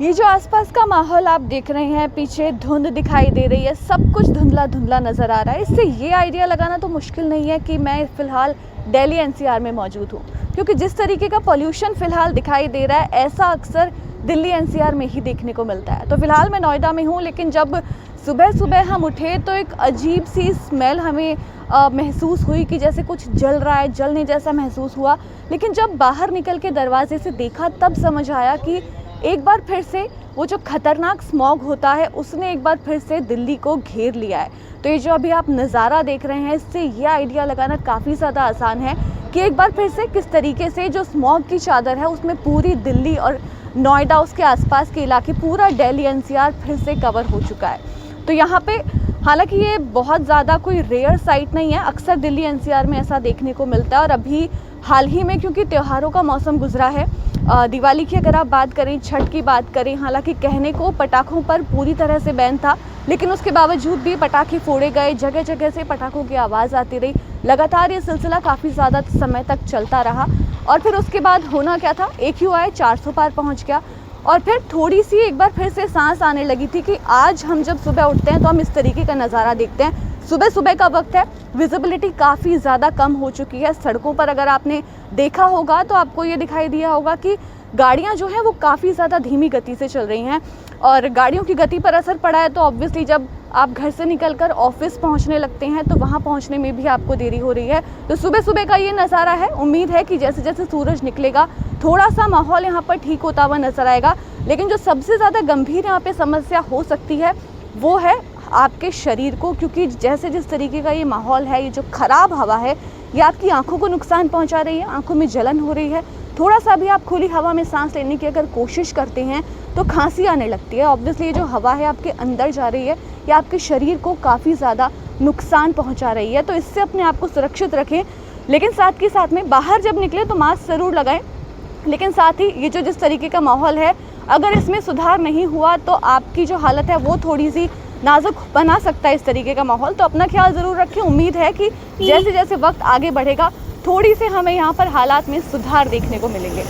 ये जो आसपास का माहौल आप देख रहे हैं, पीछे धुंध दिखाई दे रही है, सब कुछ धुंधला धुंधला नज़र आ रहा है। इससे ये आइडिया लगाना तो मुश्किल नहीं है कि मैं फ़िलहाल दिल्ली एनसीआर में मौजूद हूँ, क्योंकि जिस तरीके का पॉल्यूशन फ़िलहाल दिखाई दे रहा है, ऐसा अक्सर दिल्ली एनसीआर में ही देखने को मिलता है। तो फ़िलहाल मैं नोएडा में हूँ, लेकिन जब सुबह सुबह हम उठे तो एक अजीब सी स्मेल हमें महसूस हुई कि जैसे कुछ जल रहा है, जलने जैसा महसूस हुआ। लेकिन जब बाहर निकल के दरवाजे से देखा तब समझ आया कि एक बार फिर से वो जो खतरनाक स्मॉग होता है उसने एक बार फिर से दिल्ली को घेर लिया है। तो ये जो अभी आप नज़ारा देख रहे हैं, इससे ये आइडिया लगाना काफ़ी ज़्यादा आसान है कि एक बार फिर से किस तरीके से जो स्मॉग की चादर है उसमें पूरी दिल्ली और नोएडा, उसके आसपास के इलाके, पूरा दिल्ली एनसीआर फिर से कवर हो चुका है। तो यहाँ पे हालांकि ये बहुत ज़्यादा कोई रेयर साइट नहीं है, अक्सर दिल्ली एनसीआर में ऐसा देखने को मिलता है। और अभी हाल ही में क्योंकि त्योहारों का मौसम गुजरा है, दिवाली की अगर आप बात करें, छठ की बात करें, हालांकि कहने को पटाखों पर पूरी तरह से बैन था, लेकिन उसके बावजूद भी पटाखे फोड़े गए, जगह जगह से पटाखों की आवाज़ आती रही। लगातार ये सिलसिला काफ़ी ज़्यादा समय तक चलता रहा और फिर उसके बाद होना क्या था, AQI 400 पार पहुँच गया। और फिर थोड़ी सी एक बार फिर से सांस आने लगी थी कि आज हम जब सुबह उठते हैं तो हम इस तरीके का नज़ारा देखते हैं। सुबह सुबह का वक्त है, विजिबिलिटी काफ़ी ज़्यादा कम हो चुकी है। सड़कों पर अगर आपने देखा होगा तो आपको ये दिखाई दिया होगा कि गाड़ियाँ जो हैं वो काफ़ी ज़्यादा धीमी गति से चल रही हैं। और गाड़ियों की गति पर असर पड़ा है तो ऑब्वियसली जब आप घर से निकलकर ऑफिस पहुंचने लगते हैं तो वहां पहुंचने में भी आपको देरी हो रही है। तो सुबह सुबह का ये नज़ारा है। उम्मीद है कि जैसे जैसे सूरज निकलेगा थोड़ा सा माहौल यहाँ पर ठीक होता हुआ नजर आएगा। लेकिन जो सबसे ज़्यादा गंभीर यहाँ पे समस्या हो सकती है वो है आपके शरीर को, क्योंकि जैसे जिस तरीके का ये माहौल है, ये जो ख़राब हवा है, ये आपकी आंखों को नुकसान पहुँचा रही है, आंखों में जलन हो रही है। थोड़ा सा भी आप खुली हवा में सांस लेने की अगर कोशिश करते हैं तो खांसी आने लगती है। ऑब्वियसली ये जो हवा है आपके अंदर जा रही है, ये आपके शरीर को काफ़ी ज़्यादा नुकसान पहुंचा रही है। तो इससे अपने आप को सुरक्षित रखें, लेकिन साथ के साथ में बाहर जब निकले तो मास्क ज़रूर लगाएं। लेकिन साथ ही ये जो जिस तरीके का माहौल है, अगर इसमें सुधार नहीं हुआ तो आपकी जो हालत है वो थोड़ी सी नाजुक बना सकता है इस तरीके का माहौल। तो अपना ख्याल ज़रूर रखें। उम्मीद है कि जैसे जैसे वक्त आगे बढ़ेगा थोड़ी से हमें यहाँ पर हालात में सुधार देखने को मिलेंगे।